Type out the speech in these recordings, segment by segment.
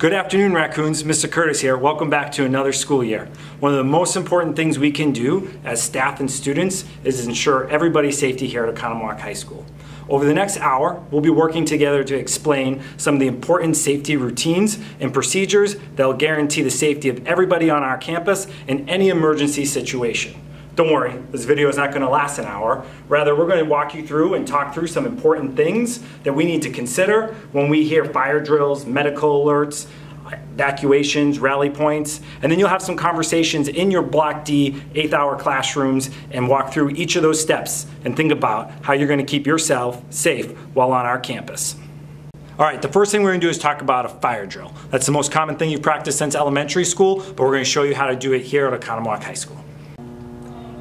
Good afternoon, Raccoons. Mr. Curtis here. Welcome back to another school year. One of the most important things we can do as staff and students is ensure everybody's safety here at Oconomowoc High School. Over the next hour, we'll be working together to explain some of the important safety routines and procedures that will guarantee the safety of everybody on our campus in any emergency situation. Don't worry, this video is not going to last an hour. Rather, we're going to walk you through and talk through some important things that we need to consider when we hear fire drills, medical alerts, evacuations, rally points, and then you'll have some conversations in your Block D 8th hour classrooms and walk through each of those steps and think about how you're going to keep yourself safe while on our campus. All right, the first thing we're going to do is talk about a fire drill. That's the most common thing you've practiced since elementary school, but we're going to show you how to do it here at Oconomowoc High School.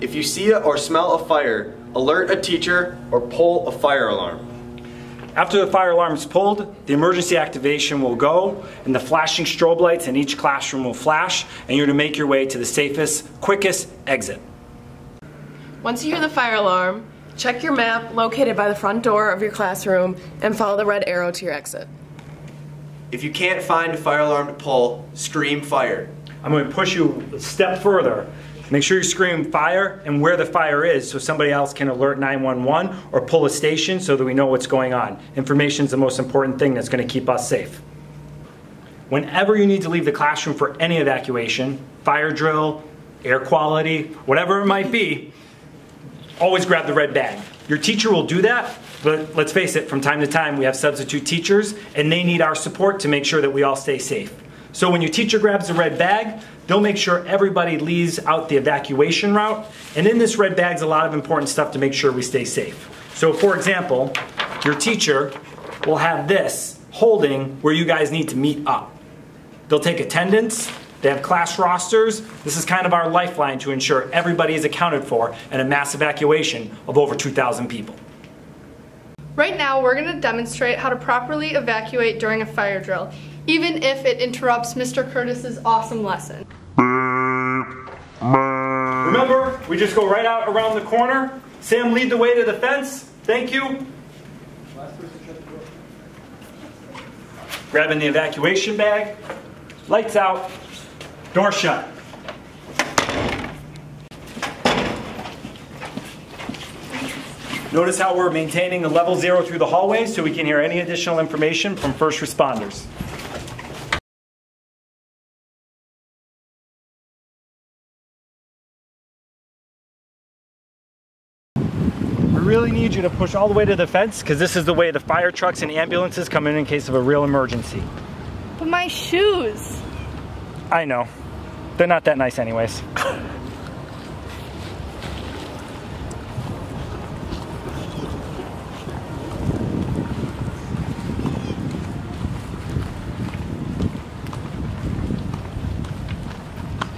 If you see or smell a fire, alert a teacher or pull a fire alarm. After the fire alarm is pulled, the emergency activation will go and the flashing strobe lights in each classroom will flash and you're to make your way to the safest, quickest exit. Once you hear the fire alarm, check your map located by the front door of your classroom and follow the red arrow to your exit. If you can't find a fire alarm to pull, scream fire. I'm going to push you a step further. Make sure you scream fire and where the fire is so somebody else can alert 911 or pull a station so that we know what's going on. Information is the most important thing that's going to keep us safe. Whenever you need to leave the classroom for any evacuation, fire drill, air quality, whatever it might be, always grab the red bag. Your teacher will do that, but let's face it, from time to time we have substitute teachers and they need our support to make sure that we all stay safe. So when your teacher grabs the red bag, they'll make sure everybody leaves out the evacuation route. And in this red bag's a lot of important stuff to make sure we stay safe. So for example, your teacher will have this holding where you guys need to meet up. They'll take attendance, they have class rosters. This is kind of our lifeline to ensure everybody is accounted for in a mass evacuation of over 2,000 people. Right now, we're going to demonstrate how to properly evacuate during a fire drill, even if it interrupts Mr. Curtis's awesome lesson. Remember, we just go right out around the corner. Sam, lead the way to the fence. Thank you. Grabbing the evacuation bag. Lights out. Door shut. Notice how we're maintaining a level 0 through the hallway so we can hear any additional information from first responders. We really need you to push all the way to the fence because this is the way the fire trucks and ambulances come in case of a real emergency. But my shoes! I know. They're not that nice anyways.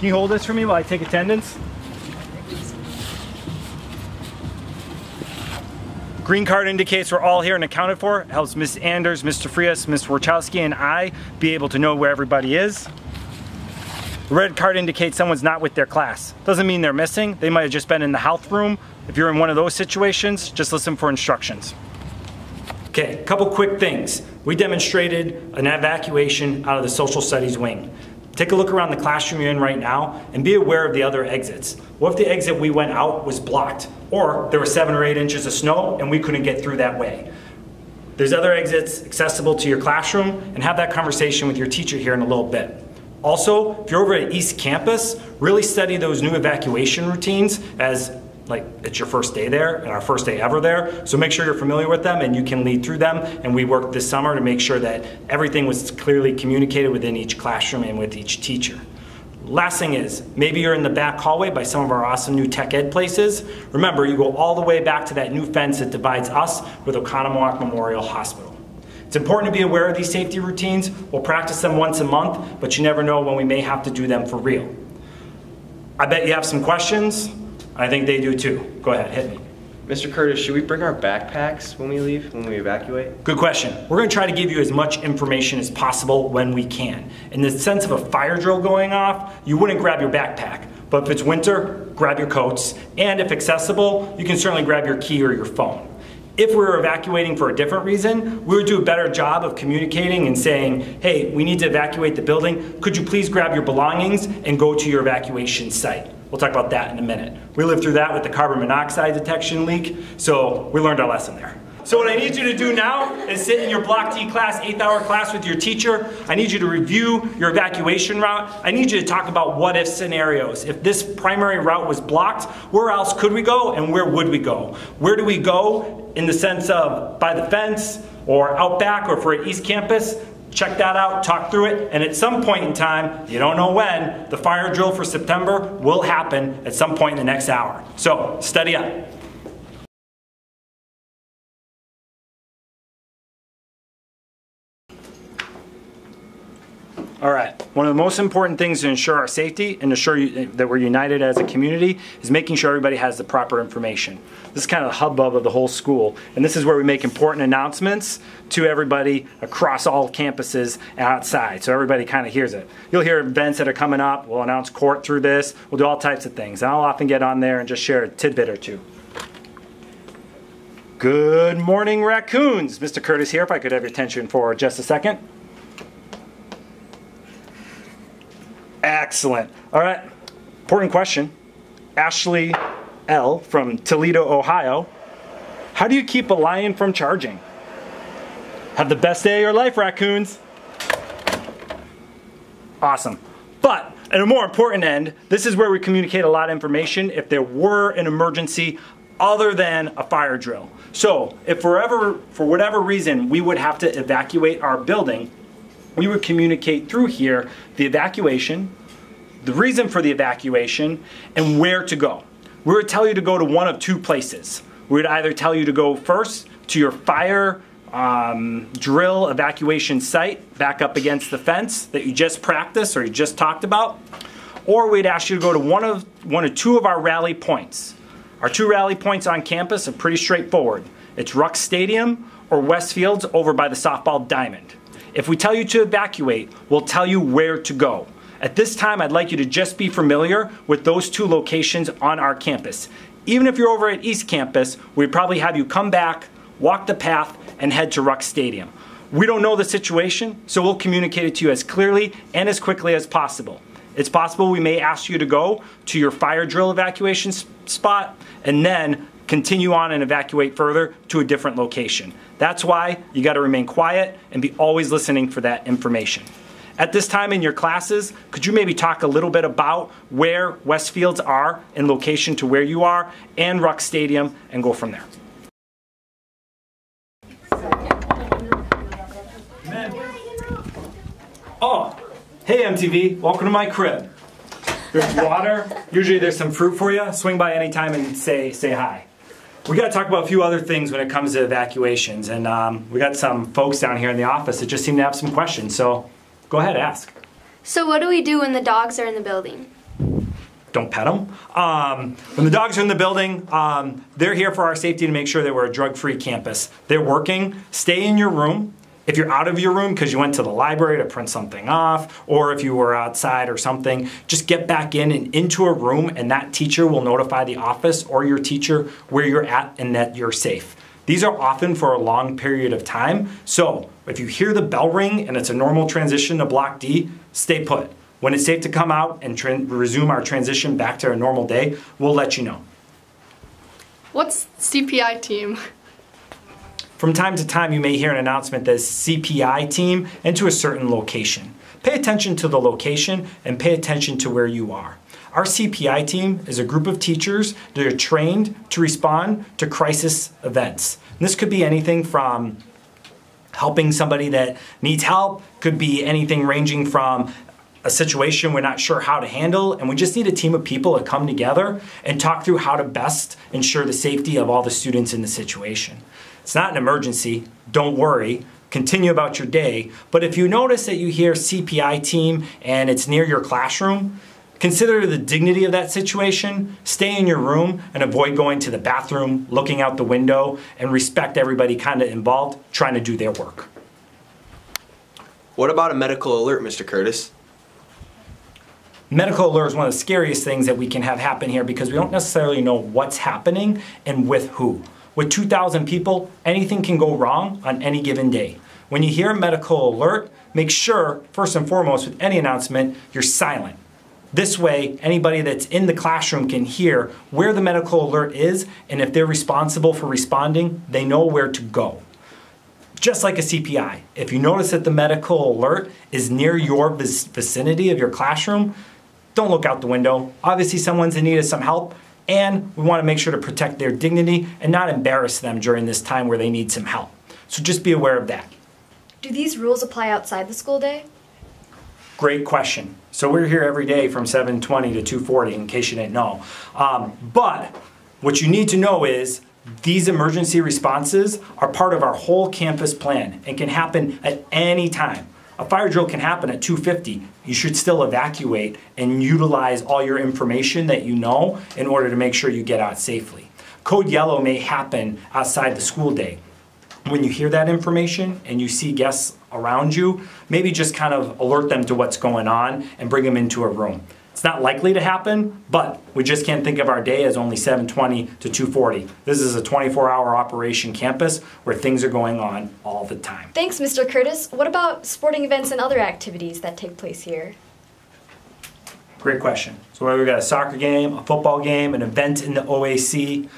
Can you hold this for me while I take attendance? Green card indicates we're all here and accounted for. It helps Ms. Anders, Mr. Frias, Ms. Warchowski, and I be able to know where everybody is. The red card indicates someone's not with their class. Doesn't mean they're missing. They might have just been in the health room. If you're in one of those situations, just listen for instructions. Okay, a couple quick things. We demonstrated an evacuation out of the social studies wing. Take a look around the classroom you're in right now and be aware of the other exits. What if the exit we went out was blocked? Or there were 7 or 8 inches of snow and we couldn't get through that way? There's other exits accessible to your classroom and have that conversation with your teacher here in a little bit. Also, if you're over at East Campus, really study those new evacuation routines as like it's your first day there and our first day ever there. So make sure you're familiar with them and you can lead through them. And we worked this summer to make sure that everything was clearly communicated within each classroom and with each teacher. Last thing is, maybe you're in the back hallway by some of our awesome new tech ed places. Remember, you go all the way back to that new fence that divides us with Oconomowoc Memorial Hospital. It's important to be aware of these safety routines. We'll practice them once a month, but you never know when we may have to do them for real. I bet you have some questions. I think they do too. Go ahead, hit me. Mr. Curtis, should we bring our backpacks when we leave, when we evacuate? Good question. We're going to try to give you as much information as possible when we can. In the sense of a fire drill going off, you wouldn't grab your backpack. But if it's winter, grab your coats. And if accessible, you can certainly grab your key or your phone. If we were evacuating for a different reason, we would do a better job of communicating and saying, hey, we need to evacuate the building. Could you please grab your belongings and go to your evacuation site? We'll talk about that in a minute. We lived through that with the carbon monoxide detection leak, so we learned our lesson there. So what I need you to do now is sit in your Block D class, 8th hour class with your teacher. I need you to review your evacuation route. I need you to talk about what if scenarios. If this primary route was blocked, where else could we go and where would we go? Where do we go in the sense of by the fence or out back or for at East Campus? Check that out, talk through it, and at some point in time, you don't know when, the fire drill for September will happen at some point in the next hour. So study up. All right, one of the most important things to ensure our safety and ensure that we're united as a community is making sure everybody has the proper information. This is kind of the hubbub of the whole school, and this is where we make important announcements to everybody across all campuses outside, so everybody kind of hears it. You'll hear events that are coming up, we'll announce court through this, we'll do all types of things, and I'll often get on there and just share a tidbit or two. Good morning, raccoons. Mr. Curtis here, if I could have your attention for just a second. Excellent. All right, important question. Ashley L. from Toledo, Ohio. How do you keep a lion from charging? Have the best day of your life, raccoons. Awesome. But at a more important end, this is where we communicate a lot of information if there were an emergency other than a fire drill. So if for whatever reason we would have to evacuate our building, we would communicate through here the evacuation, the reason for the evacuation, and where to go. We would tell you to go to one of two places. We would either tell you to go first to your fire drill evacuation site back up against the fence that you just practiced or you just talked about, or we'd ask you to go to one of two of our rally points. Our two rally points on campus are pretty straightforward. It's Ruck Stadium or Westfields over by the softball diamond. If we tell you to evacuate, we'll tell you where to go. At this time, I'd like you to just be familiar with those two locations on our campus. Even if you're over at East Campus, we'd probably have you come back, walk the path, and head to Ruck Stadium. We don't know the situation, so we'll communicate it to you as clearly and as quickly as possible. It's possible we may ask you to go to your fire drill evacuation spot and then continue on and evacuate further to a different location. That's why you got to remain quiet and be always listening for that information. At this time in your classes, could you maybe talk a little bit about where Westfields are in location to where you are and Ruck Stadium and go from there? Amen. Oh, hey MTV, welcome to my crib. There's water, usually there's some fruit for you. Swing by anytime and say hi. We got to talk about a few other things when it comes to evacuations, and we got some folks down here in the office that just seem to have some questions, so go ahead, ask. So what do we do when the dogs are in the building? Don't pet them. When the dogs are in the building, they're here for our safety to make sure that we're a drug-free campus. They're working. Stay in your room. If you're out of your room because you went to the library to print something off, or if you were outside or something, just get back in and into a room, and that teacher will notify the office or your teacher where you're at and that you're safe. These are often for a long period of time, so if you hear the bell ring and it's a normal transition to Block D, stay put. When it's safe to come out and resume our transition back to a normal day, we'll let you know. What's Cpi Team? From time to time, you may hear an announcement that says Cpi Team into a certain location. Pay attention to the location and pay attention to where you are. Our Cpi Team is a group of teachers that are trained to respond to crisis events. And this could be anything from helping somebody that needs help, could be anything ranging from a situation we're not sure how to handle, and we just need a team of people to come together and talk through how to best ensure the safety of all the students in the situation. It's not an emergency, don't worry, continue about your day, but if you notice that you hear Cpi Team and it's near your classroom, consider the dignity of that situation, stay in your room and avoid going to the bathroom, looking out the window, and respect everybody kind of involved trying to do their work. What about a medical alert, Mr. Curtis? Medical alert is one of the scariest things that we can have happen here because we don't necessarily know what's happening and with who. With 2,000 people, anything can go wrong on any given day. When you hear a medical alert, make sure, first and foremost, with any announcement, you're silent. This way, anybody that's in the classroom can hear where the medical alert is, and if they're responsible for responding, they know where to go. Just like a CPI, if you notice that the medical alert is near your vicinity of your classroom, don't look out the window. Obviously, someone's in need of some help, and we want to make sure to protect their dignity and not embarrass them during this time where they need some help. So just be aware of that. Do these rules apply outside the school day? Great question. So we're here every day from 7:20 to 2:40, in case you didn't know. But what you need to know is these emergency responses are part of our whole campus plan and can happen at any time. A fire drill can happen at 2:50. You should still evacuate and utilize all your information that you know in order to make sure you get out safely. Code yellow may happen outside the school day. When you hear that information and you see guests around you, maybe just kind of alert them to what's going on and bring them into a room. It's not likely to happen, but we just can't think of our day as only 7:20 to 2:40. This is a 24-hour operation campus where things are going on all the time. Thanks, Mr. Curtis. What about sporting events and other activities that take place here? Great question. So whether we've got a soccer game, a football game, an event in the OAC,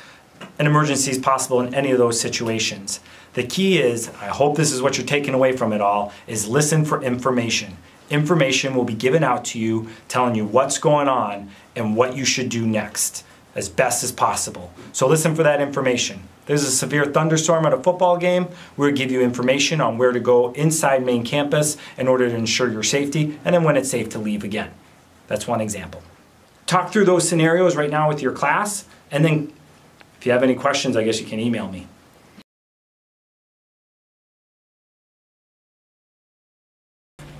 an emergency is possible in any of those situations. The key is, I hope this is what you're taking away from it all, is listen for information. Information will be given out to you telling you what's going on and what you should do next as best as possible. So listen for that information. If there's a severe thunderstorm at a football game, we'll give you information on where to go inside main campus in order to ensure your safety, and then when it's safe to leave again. That's one example. Talk through those scenarios right now with your class, and then if you have any questions, I guess you can email me.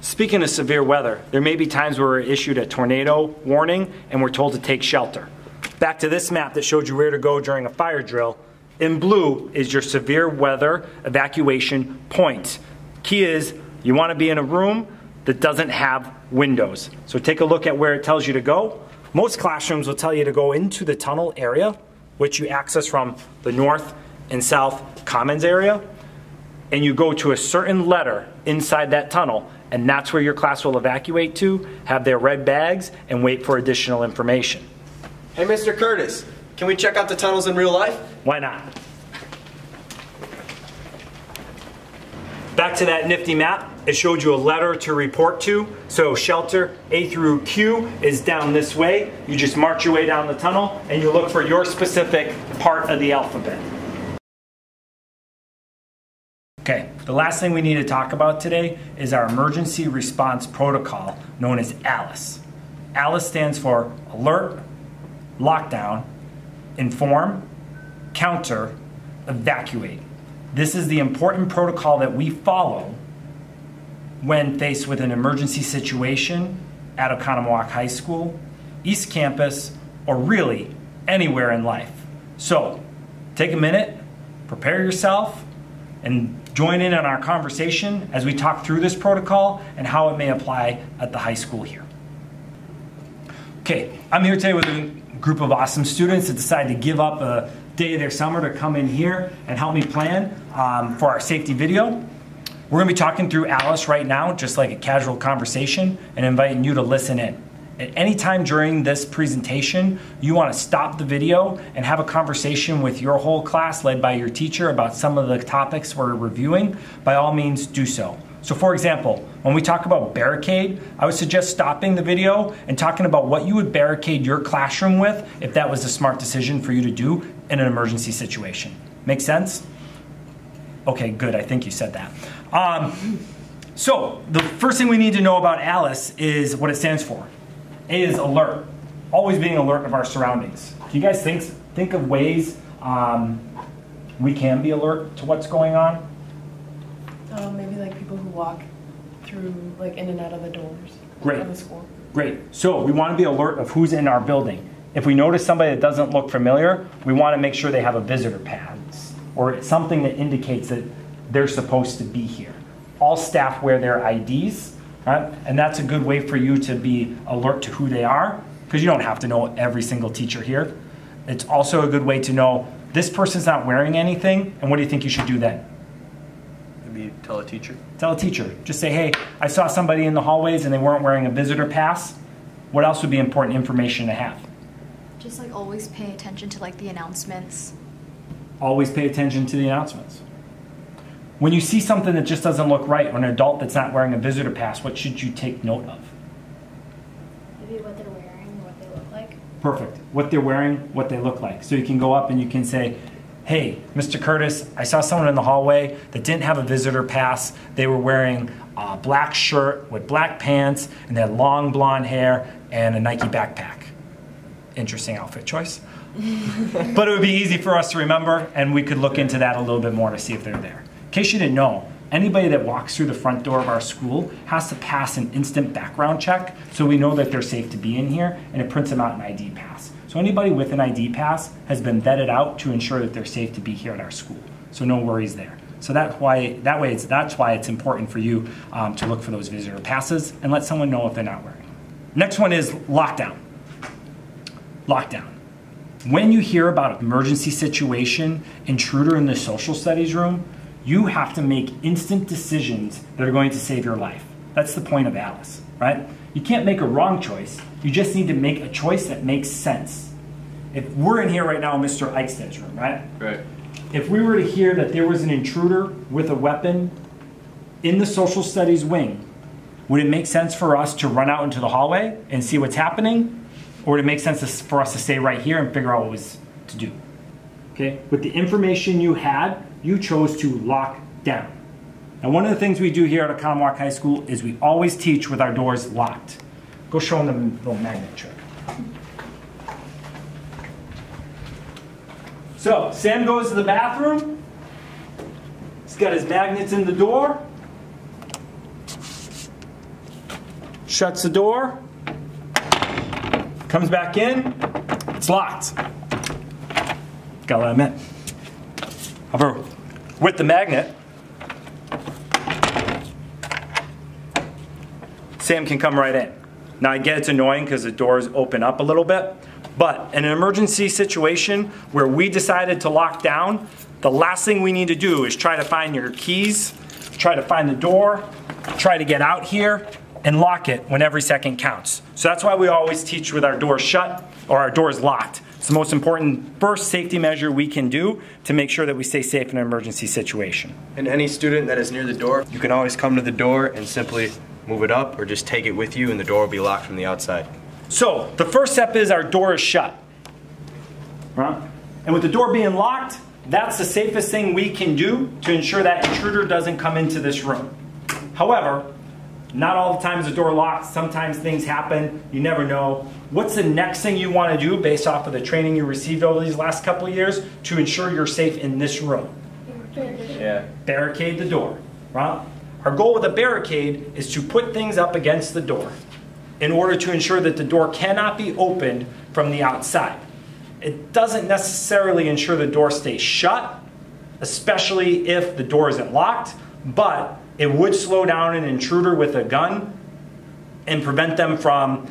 Speaking of severe weather, there may be times where we're issued a tornado warning and we're told to take shelter. Back to this map that showed you where to go during a fire drill. In blue is your severe weather evacuation point. Key is you want to be in a room that doesn't have windows. So take a look at where it tells you to go. Most classrooms will tell you to go into the tunnel area, which you access from the north and south commons area, and you go to a certain letter inside that tunnel, and that's where your class will evacuate to, have their red bags, and wait for additional information. Hey, Mr. Curtis, can we check out the tunnels in real life? Why not? Back to that nifty map, it showed you a letter to report to. So shelter A through Q is down this way. You just march your way down the tunnel and you look for your specific part of the alphabet. Okay, the last thing we need to talk about today is our emergency response protocol known as ALICE. ALICE stands for Alert, Lockdown, Inform, Counter, Evacuate. This is the important protocol that we follow when faced with an emergency situation at Oconomowoc High School, East Campus, or really anywhere in life. So take a minute, prepare yourself, and join in on our conversation as we talk through this protocol and how it may apply at the high school here. Okay, I'm here today with a group of awesome students that decided to give up a day of their summer to come in here and help me plan for our safety video. We're going to be talking through ALICE right now, just like a casual conversation, and inviting you to listen in. At any time during this presentation, you want to stop the video and have a conversation with your whole class led by your teacher about some of the topics we're reviewing, by all means do so. So for example, when we talk about barricade, I would suggest stopping the video and talking about what you would barricade your classroom with if that was a smart decision for you to do in an emergency situation. Make sense? Okay, good, I think you said that. So the first thing we need to know about ALICE is what it stands for. A is alert, always being alert of our surroundings. Do you guys think of ways we can be alert to what's going on? Maybe like people who walk through, like in and out of the doors of the school. Great. So we want to be alert of who's in our building. If we notice somebody that doesn't look familiar, we want to make sure they have a visitor pass or something that indicates that they're supposed to be here. All staff wear their IDs, right? And that's a good way for you to be alert to who they are, because you don't have to know every single teacher here. It's also a good way to know this person's not wearing anything, and what do you think you should do then? Maybe tell a teacher. Tell a teacher. Just say, hey, I saw somebody in the hallways and they weren't wearing a visitor pass. What else would be important information to have? Just like always pay attention to like the announcements. Always pay attention to the announcements. When you see something that just doesn't look right, or an adult that's not wearing a visitor pass, what should you take note of? Maybe what they're wearing, what they look like. Perfect. What they're wearing, what they look like. So you can go up and you can say, hey, Mr. Curtis, I saw someone in the hallway that didn't have a visitor pass. They were wearing a black shirt with black pants, and they had long blonde hair and a Nike backpack. Interesting outfit choice. But it would be easy for us to remember, and we could look into that a little bit more to see if they're there. In case you didn't know, anybody that walks through the front door of our school has to pass an instant background check, so we know that they're safe to be in here, and it prints them out an ID pass. So anybody with an ID pass has been vetted out to ensure that they're safe to be here at our school. So no worries there. So that's why it's important for you to look for those visitor passes and let someone know if they're not wearing them. Next one is lockdown. Lockdown. When you hear about an emergency situation, intruder in the social studies room, you have to make instant decisions that are going to save your life. That's the point of Alice, right? You can't make a wrong choice. You just need to make a choice that makes sense. If we're in here right now in Mr. Eichsted's room, right? Right. If we were to hear that there was an intruder with a weapon in the social studies wing, would it make sense for us to run out into the hallway and see what's happening? Or would it make sense for us to stay right here and figure out what was to do? Okay? With the information you had, you chose to lock down. Now, one of the things we do here at Oconomowoc High School is we always teach with our doors locked. Go show them the little magnet trick. So, Sam goes to the bathroom. He's got his magnets in the door. Shuts the door. Comes back in. It's locked. Gotta let him in. However, with the magnet, Sam can come right in. Now I get it's annoying because the doors open up a little bit, but in an emergency situation where we decided to lock down, the last thing we need to do is try to find your keys, try to find the door, try to get out here, and lock it when every second counts. So that's why we always teach with our doors shut or our doors locked. It's the most important first safety measure we can do to make sure that we stay safe in an emergency situation. And any student that is near the door, you can always come to the door and simply move it up or just take it with you and the door will be locked from the outside. So the first step is our door is shut. Right? And with the door being locked, that's the safest thing we can do to ensure that intruder doesn't come into this room. However, not all the time is the door locked. Sometimes things happen. You never know. What's the next thing you want to do based off of the training you received over these last couple of years to ensure you're safe in this room? Yeah. Barricade the door. Right? Our goal with a barricade is to put things up against the door in order to ensure that the door cannot be opened from the outside. It doesn't necessarily ensure the door stays shut, especially if the door isn't locked, but it would slow down an intruder with a gun and prevent them from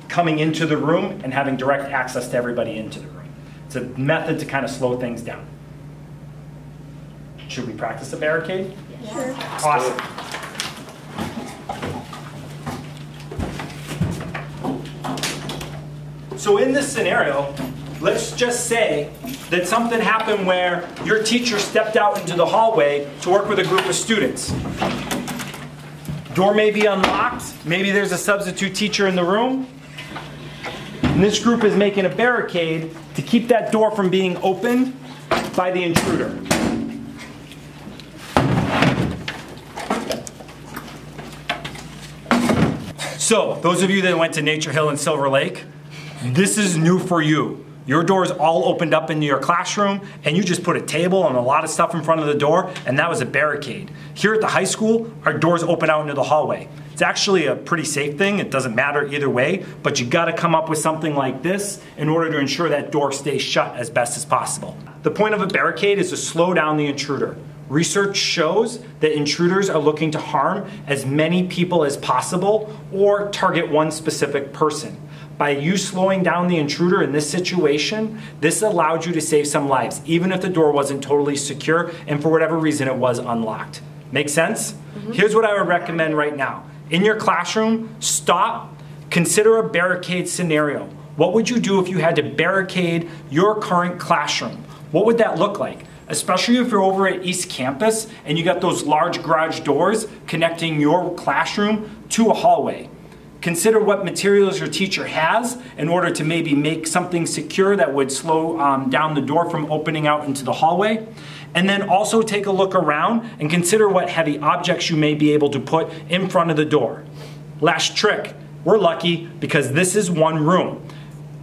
coming into the room and having direct access to everybody into the room. It's a method to kind of slow things down. Should we practice a barricade? Sure. Awesome. So in this scenario, let's just say that something happened where your teacher stepped out into the hallway to work with a group of students. Door may be unlocked, maybe there's a substitute teacher in the room, and this group is making a barricade to keep that door from being opened by the intruder. So, those of you that went to Nature Hill and Silver Lake, this is new for you. Your doors all opened up into your classroom and you just put a table and a lot of stuff in front of the door and that was a barricade. Here at the high school, our doors open out into the hallway. It's actually a pretty safe thing. It doesn't matter either way, but you gotta come up with something like this in order to ensure that door stays shut as best as possible. The point of a barricade is to slow down the intruder. Research shows that intruders are looking to harm as many people as possible or target one specific person. By you slowing down the intruder in this situation, this allowed you to save some lives, even if the door wasn't totally secure and for whatever reason it was unlocked. Make sense? Here's what I would recommend right now. In your classroom, stop, consider a barricade scenario. What would you do if you had to barricade your current classroom? What would that look like? Especially if you're over at East Campus and you got those large garage doors connecting your classroom to a hallway. Consider what materials your teacher has in order to maybe make something secure that would slow down the door from opening out into the hallway. And then also take a look around and consider what heavy objects you may be able to put in front of the door. Last trick, we're lucky because this is one room.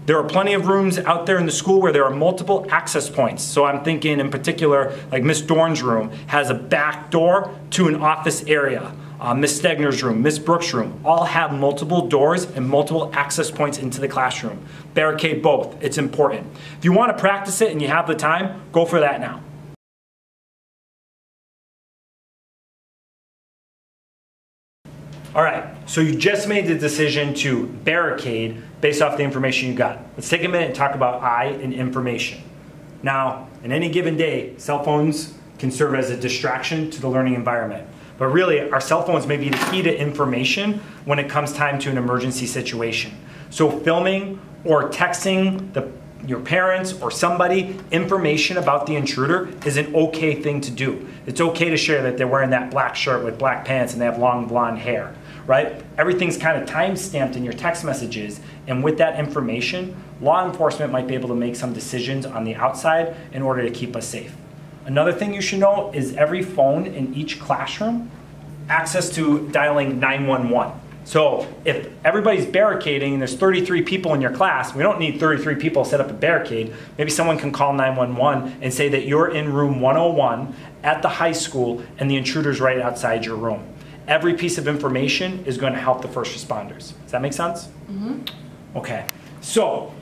There are plenty of rooms out there in the school where there are multiple access points. So I'm thinking in particular, like Miss Dorn's room has a back door to an office area. Miss Stegner's room, Miss Brooks' room, all have multiple doors and multiple access points into the classroom. Barricade both, it's important. If you want to practice it and you have the time, go for that now. All right, so you just made the decision to barricade based off the information you got. Let's take a minute and talk about I and information. Now, in any given day, cell phones can serve as a distraction to the learning environment. But really, our cell phones may be the key to information when it comes time to an emergency situation. So filming or texting your parents or somebody information about the intruder is an okay thing to do. It's okay to share that they're wearing that black shirt with black pants and they have long blonde hair, right? Everything's kind of time-stamped in your text messages, and with that information, law enforcement might be able to make some decisions on the outside in order to keep us safe. Another thing you should know is every phone in each classroom access to dialing 911. So if everybody's barricading and there's 33 people in your class, we don't need 33 people to set up a barricade. Maybe someone can call 911 and say that you're in room 101 at the high school and the intruder's right outside your room. Every piece of information is going to help the first responders. Does that make sense? Okay. So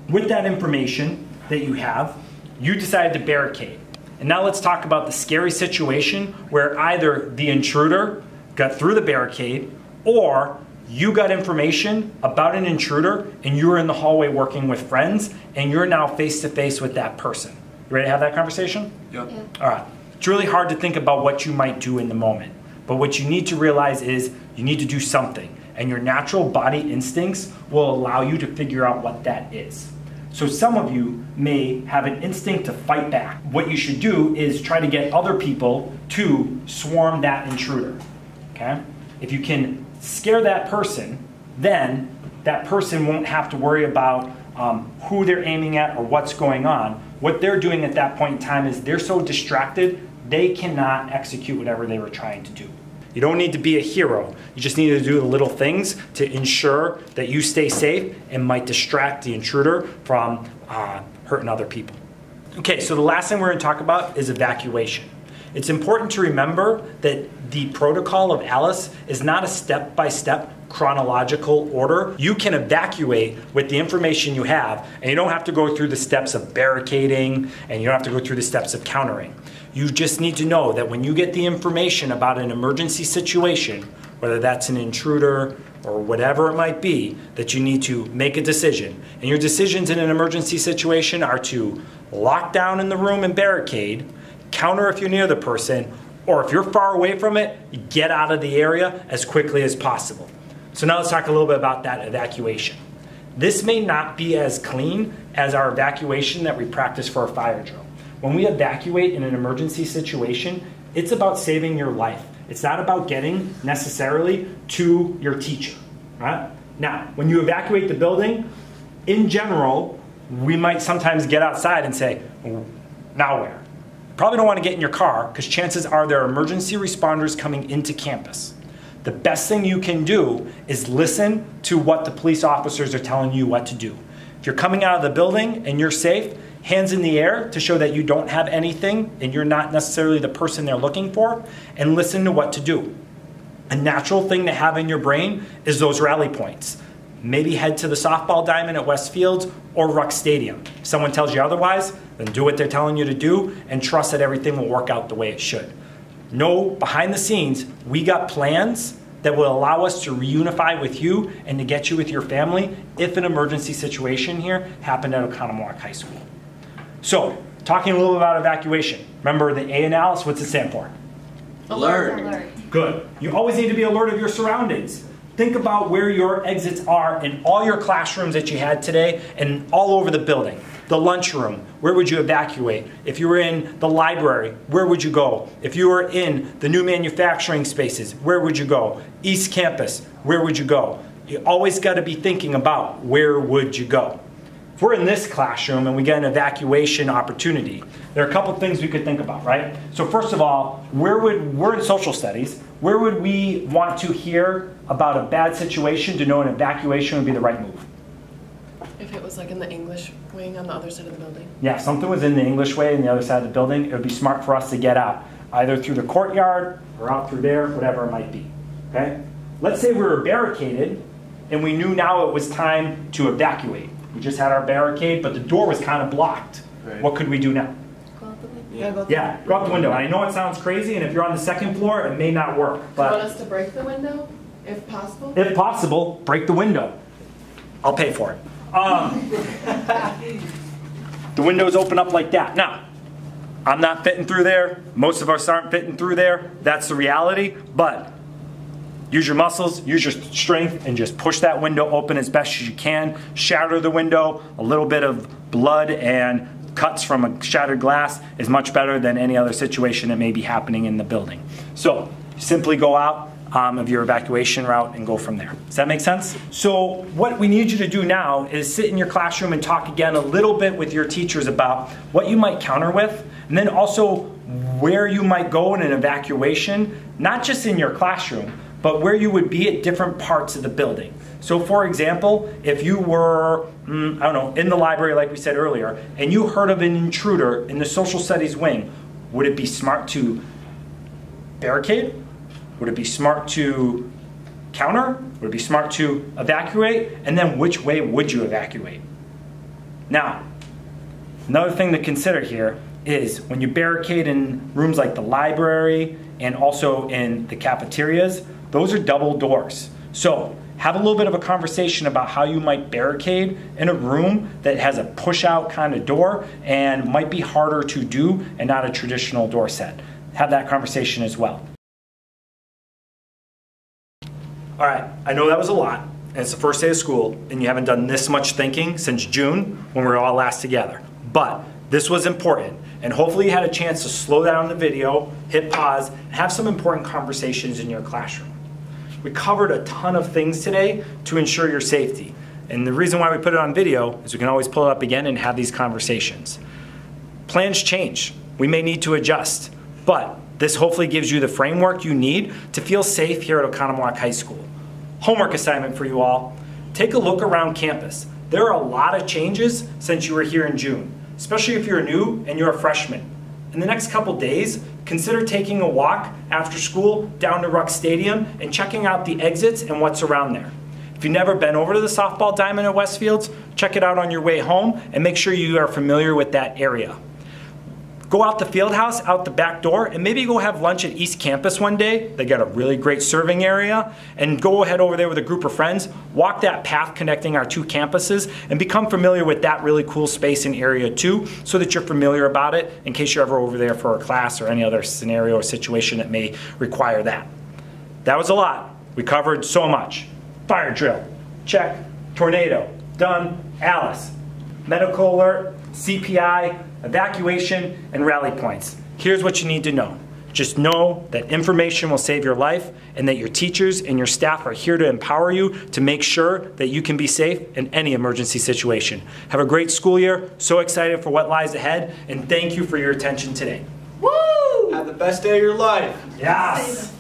with that information that you have, you decided to barricade. And now let's talk about the scary situation where either the intruder got through the barricade or you got information about an intruder and you were in the hallway working with friends and you're now face to face with that person. You ready to have that conversation? Yeah. All right. It's really hard to think about what you might do in the moment. But what you need to realize is you need to do something. And your natural body instincts will allow you to figure out what that is. So some of you may have an instinct to fight back. What you should do is try to get other people to swarm that intruder, okay? If you can scare that person, then that person won't have to worry about who they're aiming at or what's going on. What they're doing at that point in time is they're so distracted, they cannot execute whatever they were trying to do. You don't need to be a hero. You just need to do the little things to ensure that you stay safe and might distract the intruder from hurting other people. Okay, so the last thing we're going to talk about is evacuation. It's important to remember that the protocol of Alice is not a step-by-step chronological order. You can evacuate with the information you have, and you don't have to go through the steps of barricading, and you don't have to go through the steps of countering. You just need to know that when you get the information about an emergency situation, whether that's an intruder or whatever it might be, that you need to make a decision. And your decisions in an emergency situation are to lock down in the room and barricade, counter if you're near the person, or if you're far away from it, get out of the area as quickly as possible. So now let's talk a little bit about that evacuation. This may not be as clean as our evacuation that we practice for a fire drill. When we evacuate in an emergency situation, it's about saving your life. It's not about getting necessarily to your teacher, right? Now, when you evacuate the building, in general, we might sometimes get outside and say, now where? Probably don't want to get in your car because chances are there are emergency responders coming into campus. The best thing you can do is listen to what the police officers are telling you what to do. If you're coming out of the building and you're safe, hands in the air to show that you don't have anything and you're not necessarily the person they're looking for, and listen to what to do. A natural thing to have in your brain is those rally points. Maybe head to the softball diamond at Westfields or Ruck Stadium. If someone tells you otherwise, then do what they're telling you to do and trust that everything will work out the way it should. Know behind the scenes, we got plans that will allow us to reunify with you and to get you with your family if an emergency situation here happened at Oconomowoc High School. So, talking a little bit about evacuation. Remember the A in Alice, what's it stand for? Alert. Good. You always need to be alert of your surroundings. Think about where your exits are in all your classrooms that you had today and all over the building. The lunchroom, where would you evacuate? If you were in the library, where would you go? If you were in the new manufacturing spaces, where would you go? East Campus, where would you go? You always got to be thinking about where would you go. If we're in this classroom and we get an evacuation opportunity, there are a couple things we could think about, right? So first of all, we're in social studies. Where would we want to hear about a bad situation to know an evacuation would be the right move? If it was like in the English wing on the other side of the building. Yeah, if something was in the English way on the other side of the building, it would be smart for us to get out, either through the courtyard or out through there, whatever it might be, okay? Let's say we were barricaded and we knew now it was time to evacuate. We just had our barricade, but the door was kind of blocked. Right. What could we do now? Go out the window. Yeah, go out the window. I know it sounds crazy, and if you're on the second floor, it may not work. Do you But want us to break the window, if possible? if possible, break the window. I'll pay for it. The windows open up like that. Now, I'm not fitting through there. Most of us aren't fitting through there. That's the reality. But use your muscles, use your strength, and just push that window open as best as you can. Shatter the window. A little bit of blood and cuts from a shattered glass is much better than any other situation that may be happening in the building. So simply go out of your evacuation route and go from there. Does that make sense? So what we need you to do now is sit in your classroom and talk again a little bit with your teachers about what you might counter with, and then also where you might go in an evacuation, not just in your classroom, but where you would be at different parts of the building. So for example, if you were, I don't know, in the library like we said earlier, and you heard of an intruder in the social studies wing, would it be smart to barricade? Would it be smart to counter? Would it be smart to evacuate? And then which way would you evacuate? Now, another thing to consider here is when you barricade in rooms like the library and also in the cafeterias, those are double doors. So have a little bit of a conversation about how you might barricade in a room that has a push-out kind of door and might be harder to do and not a traditional door set. Have that conversation as well. All right, I know that was a lot, and it's the first day of school, and you haven't done this much thinking since June when we were all last together. But this was important, and hopefully you had a chance to slow down the video, hit pause, and have some important conversations in your classroom. We covered a ton of things today to ensure your safety, and the reason why we put it on video is we can always pull it up again and have these conversations. Plans change. We may need to adjust, but this hopefully gives you the framework you need to feel safe here at Oconomowoc High School. Homework assignment for you all. Take a look around campus. There are a lot of changes since you were here in June, especially if you're new and you're a freshman. In the next couple days, consider taking a walk after school down to Ruck Stadium and checking out the exits and what's around there. If you've never been over to the softball diamond at Westfields, check it out on your way home and make sure you are familiar with that area. Go out the field house, out the back door, and maybe go have lunch at East Campus one day. They got a really great serving area. And go ahead over there with a group of friends, walk that path connecting our two campuses, and become familiar with that really cool space and area too, so that you're familiar about it in case you're ever over there for a class or any other scenario or situation that may require that. That was a lot. We covered so much. Fire drill, check. Tornado, done. Alice, medical alert, CPI, evacuation, and rally points. Here's what you need to know. Just know that information will save your life and that your teachers and your staff are here to empower you to make sure that you can be safe in any emergency situation. Have a great school year. So excited for what lies ahead, and thank you for your attention today. Woo! Have the best day of your life. Yes.